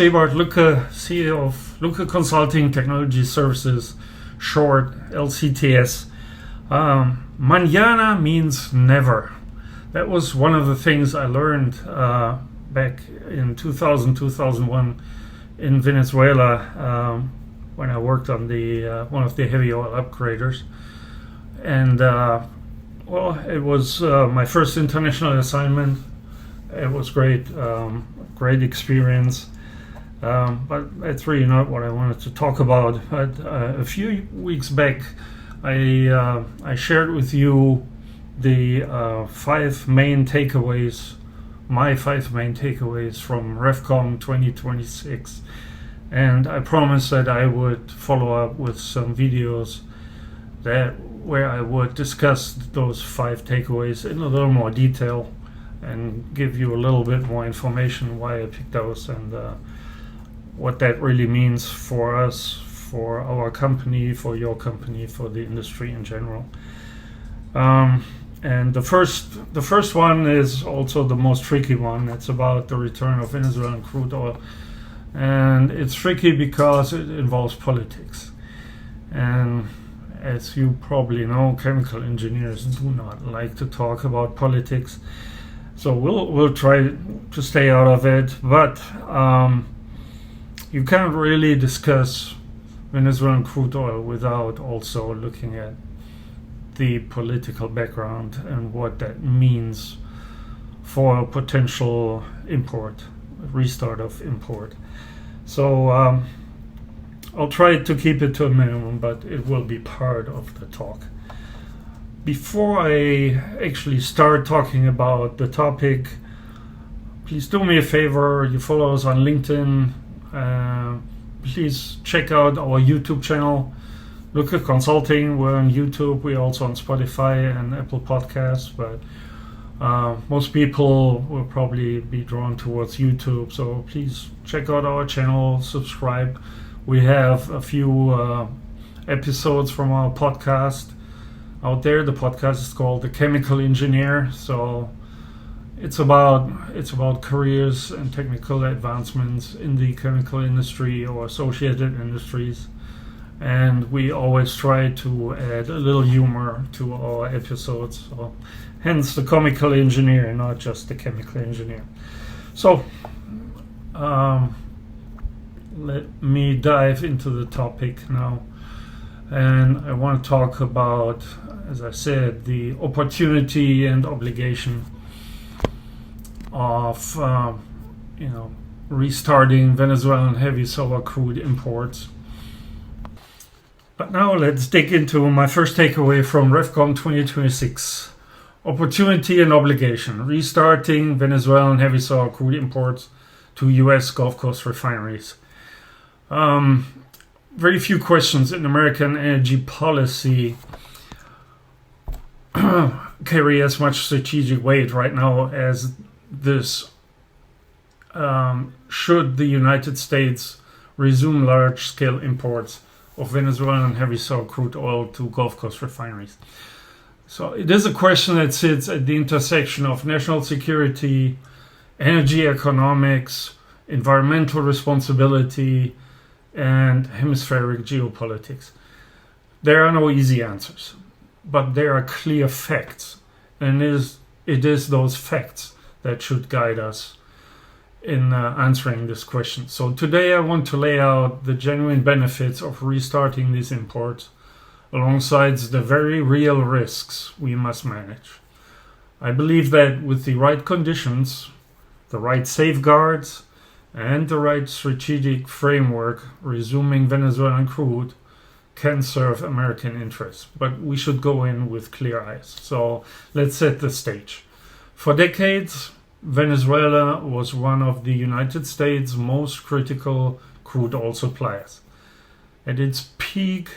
Eberhard Lucke, CEO of Lucke Consulting Technology Services, short LCTS. Mañana means never. That was one of the things I learned back in 2001 in Venezuela when I worked on the one of the heavy oil upgraders. And it was my first international assignment. It was great, great experience. But that's really not what I wanted to talk about. But a few weeks back, I shared with you the my 5 main takeaways from REFCOMM 2026. And I promised that I would follow up with some videos where I would discuss those 5 takeaways in a little more detail and give you a little bit more information why I picked those and what that really means for us, for our company, for your company, for the industry in general. And the first one is also the most tricky one. It's about the return of Venezuelan crude oil. And it's tricky because it involves politics. And as you probably know, chemical engineers do not like to talk about politics. So we'll try to stay out of it. But you can't really discuss Venezuelan crude oil without also looking at the political background and what that means for a potential restart of import. So I'll try to keep it to a minimum, but it will be part of the talk. Before I actually start talking about the topic, please do me a favor. You follow us on LinkedIn. Please check out our YouTube channel, Lucke Consulting. We're on YouTube. We're also on Spotify and Apple Podcasts, but most people will probably be drawn towards YouTube. So please check out our channel, subscribe. We have a few episodes from our podcast out there. The podcast is called The Chemical Engineer. So it's about careers and technical advancements in the chemical industry or associated industries. And we always try to add a little humor to our episodes. So hence the chemical engineer, not just the chemical engineer. So let me dive into the topic now. And I want to talk about, as I said, the opportunity and obligation of restarting Venezuelan heavy sour crude imports. But now let's dig into my first takeaway from REFCOMM 2026. Opportunity and obligation. Restarting Venezuelan heavy sour crude imports to US Gulf Coast refineries. Very few questions in American energy policy carry as much strategic weight right now as this. Should the United States resume large-scale imports of Venezuelan heavy sour crude oil to Gulf Coast refineries? So it is a question that sits at the intersection of national security, energy economics, environmental responsibility, and hemispheric geopolitics. There are no easy answers, but there are clear facts, and it is those facts that should guide us in answering this question. So today I want to lay out the genuine benefits of restarting these imports alongside the very real risks we must manage. I believe that with the right conditions, the right safeguards, and the right strategic framework, resuming Venezuelan crude can serve American interests. But we should go in with clear eyes. So let's set the stage. For decades, Venezuela was one of the United States' most critical crude oil suppliers. At its peak,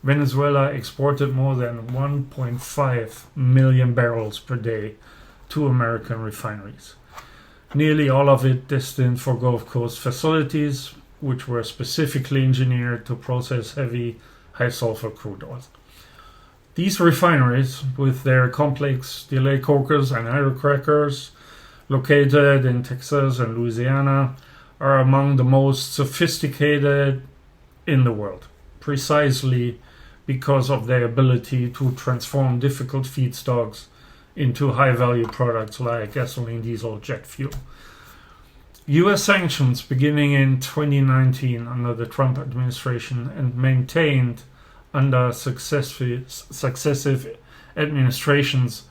Venezuela exported more than 1.5 million barrels per day to American refineries. Nearly all of it destined for Gulf Coast facilities, which were specifically engineered to process heavy, high-sulfur crude oil. These refineries, with their complex delayed cokers and hydrocrackers located in Texas and Louisiana, are among the most sophisticated in the world, precisely because of their ability to transform difficult feedstocks into high-value products like gasoline, diesel, jet fuel. US sanctions beginning in 2019 under the Trump administration and maintained under successive administrations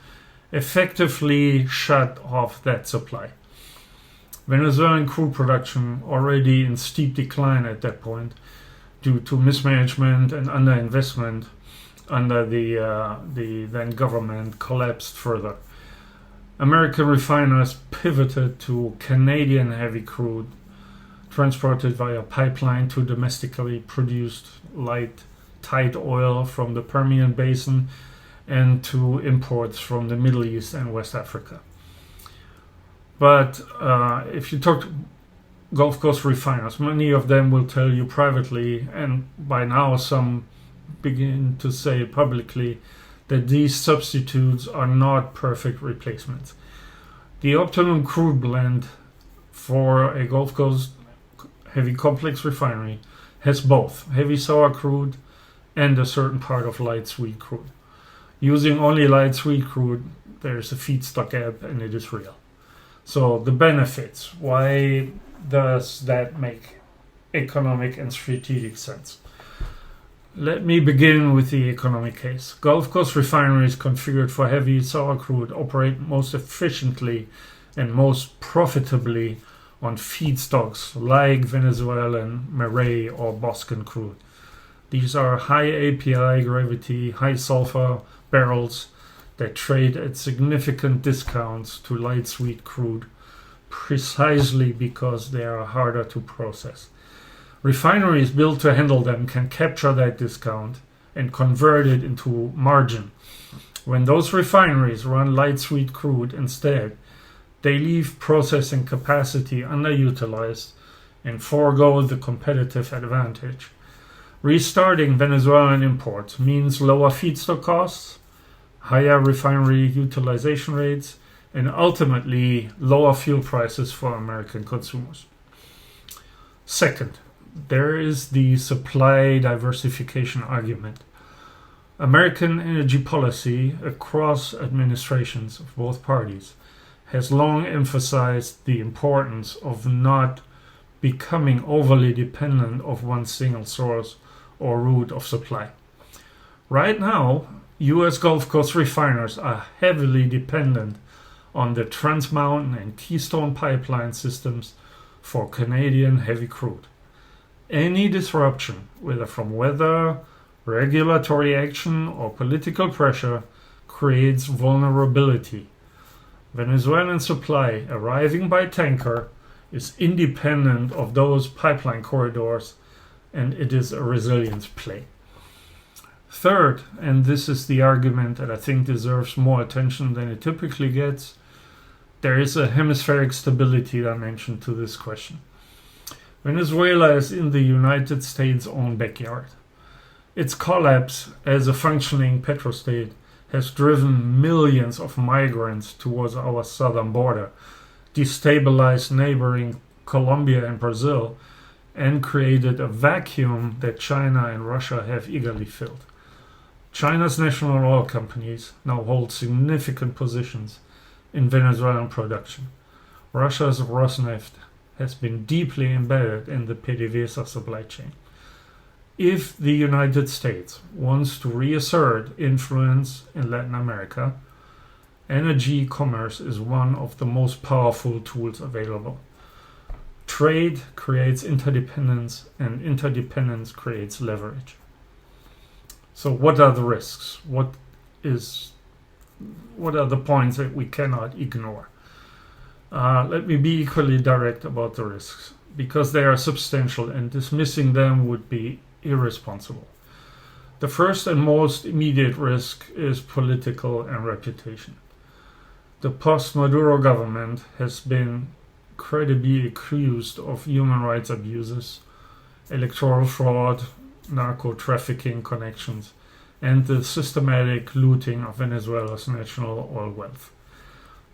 effectively shut off that supply. Venezuelan crude production, already in steep decline at that point due to mismanagement and underinvestment under the then government, collapsed further. American refiners pivoted to Canadian heavy crude, transported via pipeline to domestically produced light, tight oil from the Permian Basin and to imports from the Middle East and West Africa. But if you talk to Gulf Coast refiners, many of them will tell you privately, and by now some begin to say publicly, that these substitutes are not perfect replacements. The optimum crude blend for a Gulf Coast heavy complex refinery has both heavy sour crude and a certain part of light sweet crude. Using only light sweet crude, there's a feedstock gap and it is real. So the benefits, why does that make economic and strategic sense? Let me begin with the economic case. Gulf Coast refineries configured for heavy sour crude operate most efficiently and most profitably on feedstocks like Venezuelan, Marais, or Boscan crude. These are high API gravity, high sulfur barrels that trade at significant discounts to light sweet crude precisely because they are harder to process. Refineries built to handle them can capture that discount and convert it into margin. When those refineries run light sweet crude instead, they leave processing capacity underutilized and forego the competitive advantage. Restarting Venezuelan imports means lower feedstock costs, higher refinery utilization rates, and ultimately lower fuel prices for American consumers. Second, there is the supply diversification argument. American energy policy across administrations of both parties has long emphasized the importance of not becoming overly dependent of one single source or route of supply. Right now, US Gulf Coast refiners are heavily dependent on the Trans Mountain and Keystone pipeline systems for Canadian heavy crude. Any disruption, whether from weather, regulatory action, or political pressure, creates vulnerability. Venezuelan supply arriving by tanker is independent of those pipeline corridors, and it is a resilience play. Third, and this is the argument that I think deserves more attention than it typically gets, there is a hemispheric stability dimension to this question. Venezuela is in the United States' own backyard. Its collapse as a functioning petrostate has driven millions of migrants towards our southern border, destabilized neighboring Colombia and Brazil, and created a vacuum that China and Russia have eagerly filled. China's national oil companies now hold significant positions in Venezuelan production. Russia's Rosneft has been deeply embedded in the PDVSA supply chain. If the United States wants to reassert influence in Latin America, energy commerce is one of the most powerful tools available. Trade creates interdependence, and interdependence creates leverage. So what are the risks? What are the points that we cannot ignore? Let me be equally direct about the risks, because they are substantial and dismissing them would be irresponsible. The first and most immediate risk is political and reputation. The post-Maduro government has been credibly accused of human rights abuses, electoral fraud, narco-trafficking connections, and the systematic looting of Venezuela's national oil wealth.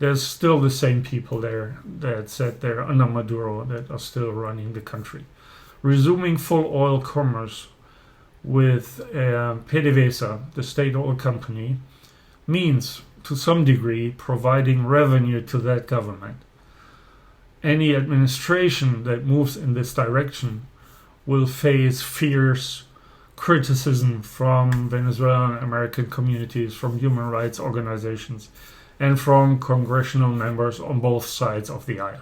there's still the same people there that said they're under Maduro that are still running the country. Resuming full oil commerce with PDVSA, the state oil company, means to some degree providing revenue to that government. Any administration that moves in this direction will face fierce criticism from Venezuelan American communities, from human rights organizations, and from congressional members on both sides of the aisle.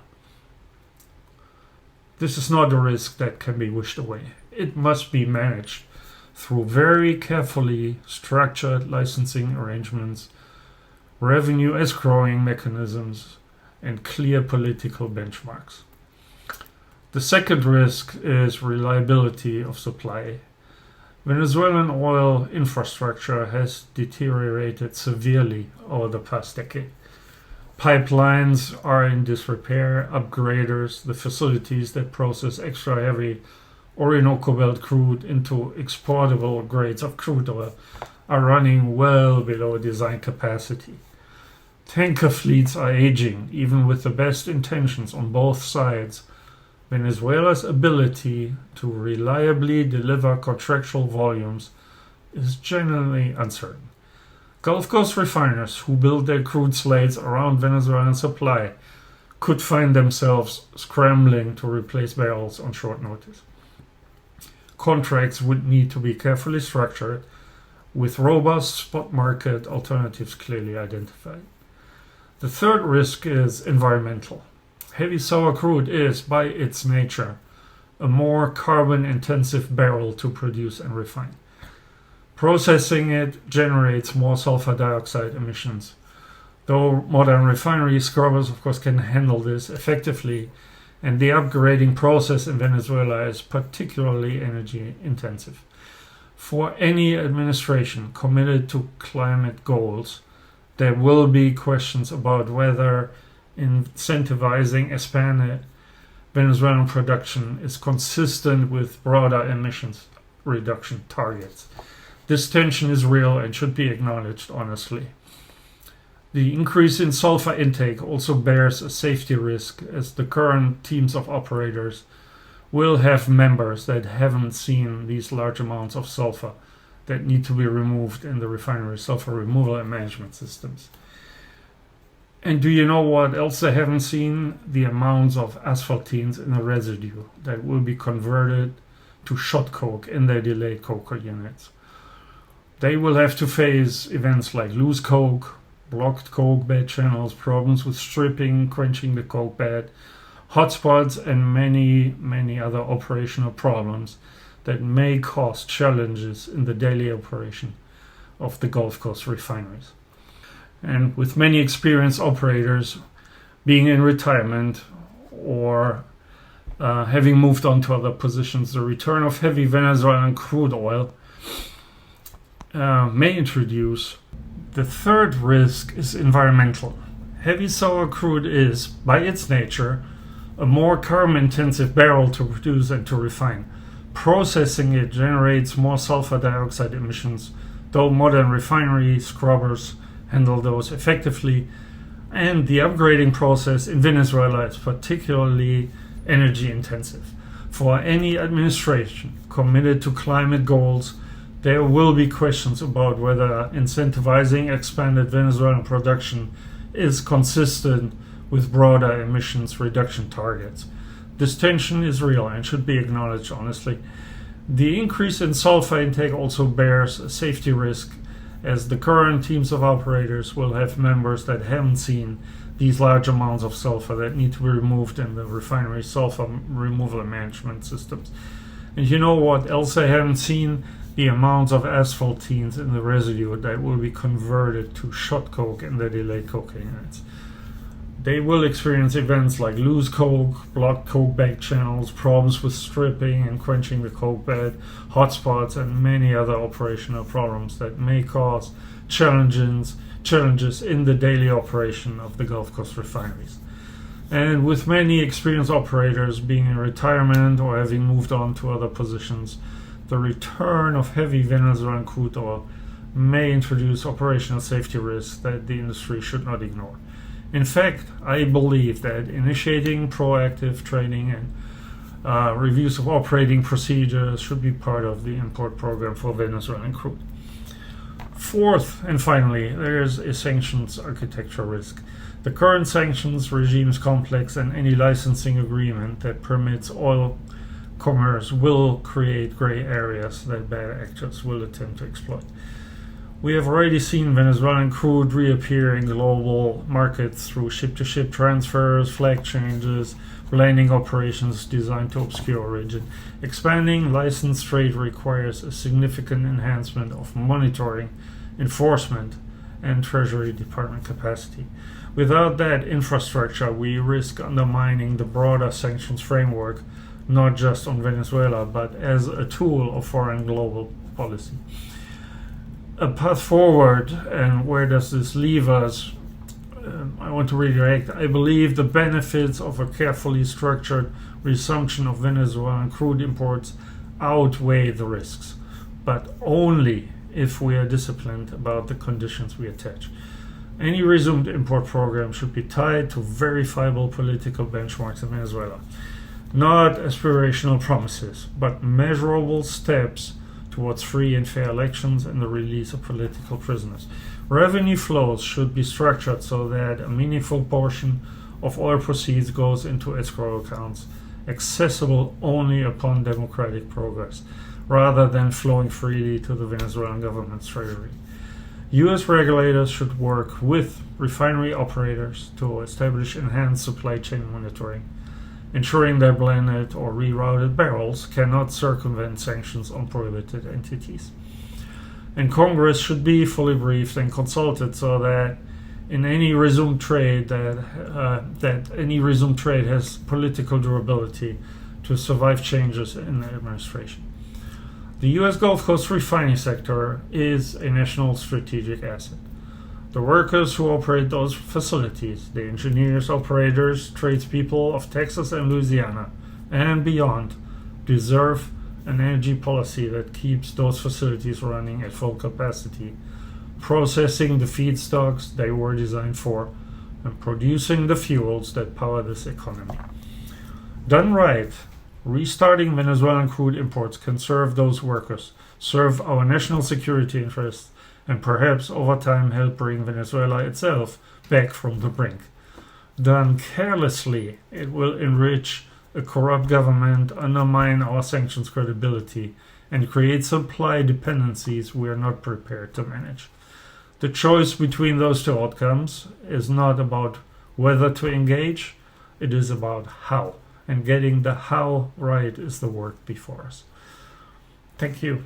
This is not a risk that can be wished away. It must be managed through very carefully structured licensing arrangements, revenue escrowing mechanisms, and clear political benchmarks. The second risk is reliability of supply. Venezuelan oil infrastructure has deteriorated severely over the past decade. Pipelines are in disrepair, upgraders, the facilities that process extra heavy Orinoco Belt crude into exportable grades of crude oil are running well below design capacity. Tanker fleets are aging, even with the best intentions on both sides. Venezuela's ability to reliably deliver contractual volumes is generally uncertain. Gulf Coast refiners who build their crude slates around Venezuelan supply could find themselves scrambling to replace barrels on short notice. Contracts would need to be carefully structured, with robust spot market alternatives clearly identified. The third risk is environmental. Heavy sour crude is, by its nature, a more carbon-intensive barrel to produce and refine. Processing it generates more sulfur dioxide emissions. Though modern refinery scrubbers, of course, can handle this effectively, and the upgrading process in Venezuela is particularly energy intensive. For any administration committed to climate goals, there will be questions about whether incentivizing expanded Venezuelan production is consistent with broader emissions reduction targets. This tension is real and should be acknowledged honestly. The increase in sulfur intake also bears a safety risk, as the current teams of operators will have members that haven't seen these large amounts of sulfur that need to be removed in the refinery sulfur removal and management systems. And do you know what else they haven't seen? The amounts of asphaltenes in the residue that will be converted to shot coke in their delayed coker units. They will have to face events like loose coke, blocked coke bed channels, problems with stripping, quenching the coke bed, hotspots, and many other operational problems that may cause challenges in the daily operation of the Gulf Coast refineries. And with many experienced operators being in retirement or having moved on to other positions, the return of heavy Venezuelan crude oil may introduce. The third risk is environmental. Heavy sour crude is, by its nature, a more carbon-intensive barrel to produce and to refine. Processing it generates more sulfur dioxide emissions, though modern refinery scrubbers handle those effectively, and the upgrading process in Venezuela is particularly energy intensive. For any administration committed to climate goals, there will be questions about whether incentivizing expanded Venezuelan production is consistent with broader emissions reduction targets. This tension is real and should be acknowledged honestly. The increase in sulfur intake also bears a safety risk, as the current teams of operators will have members that haven't seen these large amounts of sulfur that need to be removed in the refinery sulfur removal and management systems. And you know what else I haven't seen? The amounts of asphaltenes in the residue that will be converted to shot coke in the delayed coker units. They will experience events like loose coke, blocked coke bed channels, problems with stripping and quenching the coke bed, hotspots, and many other operational problems that may cause challenges in the daily operation of the Gulf Coast refineries. And with many experienced operators being in retirement or having moved on to other positions, the return of heavy Venezuelan crude oil may introduce operational safety risks that the industry should not ignore. In fact, I believe that initiating proactive training and reviews of operating procedures should be part of the import program for Venezuelan crude. Fourth, and finally, there is a sanctions architecture risk. The current sanctions regime is complex, and any licensing agreement that permits oil commerce will create gray areas that bad actors will attempt to exploit. We have already seen Venezuelan crude reappear in global markets through ship-to-ship transfers, flag changes, blending operations designed to obscure origin. Expanding licensed trade requires a significant enhancement of monitoring, enforcement, and Treasury Department capacity. Without that infrastructure, we risk undermining the broader sanctions framework, not just on Venezuela, but as a tool of foreign global policy. A path forward, and where does this leave us? I want to reiterate, I believe the benefits of a carefully structured resumption of Venezuelan crude imports outweigh the risks, but only if we are disciplined about the conditions we attach. Any resumed import program should be tied to verifiable political benchmarks in Venezuela. Not aspirational promises, but measurable steps towards free and fair elections and the release of political prisoners. Revenue flows should be structured so that a meaningful portion of oil proceeds goes into escrow accounts, accessible only upon democratic progress, rather than flowing freely to the Venezuelan government's treasury. U.S. regulators should work with refinery operators to establish enhanced supply chain monitoring, ensuring that blended or rerouted barrels cannot circumvent sanctions on prohibited entities. And Congress should be fully briefed and consulted so that in any resumed trade that any resumed trade has political durability to survive changes in the administration. The U.S. Gulf Coast refining sector is a national strategic asset. The workers who operate those facilities, the engineers, operators, tradespeople of Texas and Louisiana and beyond, deserve an energy policy that keeps those facilities running at full capacity, processing the feedstocks they were designed for, and producing the fuels that power this economy. Done right, restarting Venezuelan crude imports can serve those workers, serve our national security interests, and perhaps over time help bring Venezuela itself back from the brink. Done carelessly, it will enrich a corrupt government, undermine our sanctions credibility, and create supply dependencies we are not prepared to manage. The choice between those two outcomes is not about whether to engage, it is about how. And getting the how right is the work before us. Thank you.